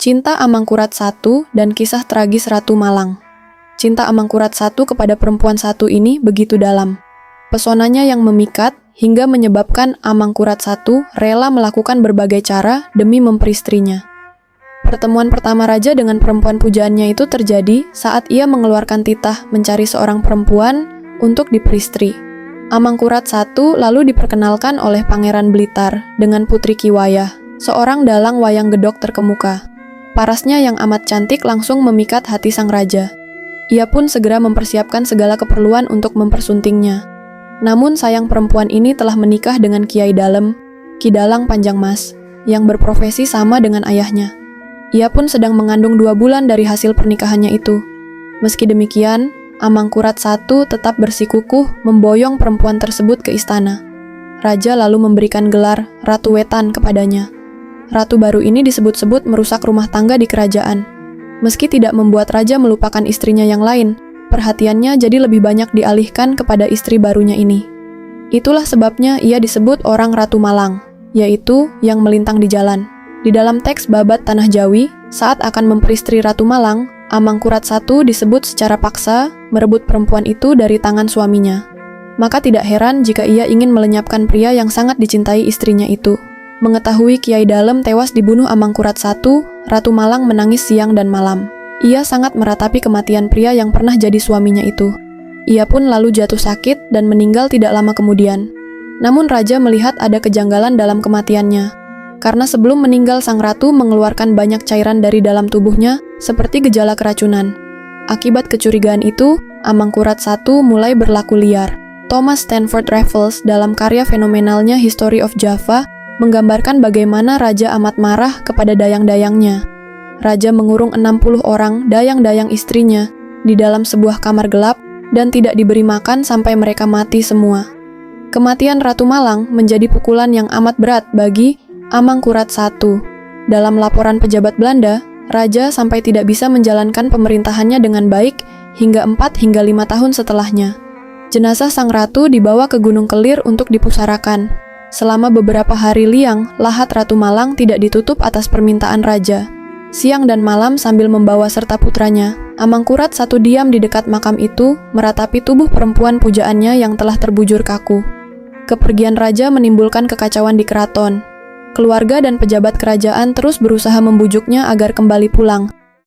Cinta Amangkurat I dan Kisah Tragis Ratu Malang. Cinta Amangkurat I kepada perempuan satu ini begitu dalam. Pesonanya yang memikat hingga menyebabkan Amangkurat I rela melakukan berbagai cara demi memperistrinya. Pertemuan pertama raja dengan perempuan pujaannya itu terjadi saat ia mengeluarkan titah mencari seorang perempuan untuk diperistri. Amangkurat I lalu diperkenalkan oleh Pangeran Blitar dengan Putri Kiwayah, seorang dalang wayang gedok terkemuka. Parasnya yang amat cantik langsung memikat hati sang raja. Ia pun segera mempersiapkan segala keperluan untuk mempersuntingnya. Namun sayang perempuan ini telah menikah dengan Kiai Dalem, Ki Dalang Panjang Mas, yang berprofesi sama dengan ayahnya. Ia pun sedang mengandung 2 bulan dari hasil pernikahannya itu. Meski demikian, Amangkurat I tetap bersikukuh memboyong perempuan tersebut ke istana. Raja lalu memberikan gelar Ratu Wetan kepadanya. Ratu baru ini disebut-sebut merusak rumah tangga di kerajaan. Meski tidak membuat raja melupakan istrinya yang lain, perhatiannya jadi lebih banyak dialihkan kepada istri barunya ini. Itulah sebabnya ia disebut orang Ratu Malang, yaitu yang melintang di jalan. Di dalam teks Babat Tanah Jawi, saat akan memperistri Ratu Malang, Amangkurat I disebut secara paksa merebut perempuan itu dari tangan suaminya. Maka tidak heran jika ia ingin melenyapkan pria yang sangat dicintai istrinya itu. Mengetahui Kiai Dalem tewas dibunuh Amangkurat I, Ratu Malang menangis siang dan malam. Ia sangat meratapi kematian pria yang pernah jadi suaminya itu. Ia pun lalu jatuh sakit dan meninggal tidak lama kemudian. Namun raja melihat ada kejanggalan dalam kematiannya. Karena sebelum meninggal sang ratu mengeluarkan banyak cairan dari dalam tubuhnya seperti gejala keracunan. Akibat kecurigaan itu, Amangkurat I mulai berlaku liar. Thomas Stanford Raffles dalam karya fenomenalnya History of Java menggambarkan bagaimana raja amat marah kepada dayang-dayangnya. Raja mengurung 60 orang dayang-dayang istrinya di dalam sebuah kamar gelap dan tidak diberi makan sampai mereka mati semua. Kematian Ratu Malang menjadi pukulan yang amat berat bagi Amangkurat I. Dalam laporan pejabat Belanda, raja sampai tidak bisa menjalankan pemerintahannya dengan baik hingga 4 hingga 5 tahun setelahnya. Jenazah sang ratu dibawa ke Gunung Kelir untuk dipusarakan. Selama beberapa hari liang, lahat Ratu Malang tidak ditutup atas permintaan raja. Siang dan malam sambil membawa serta putranya, Amangkurat I diam di dekat makam itu, meratapi tubuh perempuan pujaannya yang telah terbujur kaku. Kepergian raja menimbulkan kekacauan di keraton. Keluarga dan pejabat kerajaan terus berusaha membujuknya agar kembali pulang,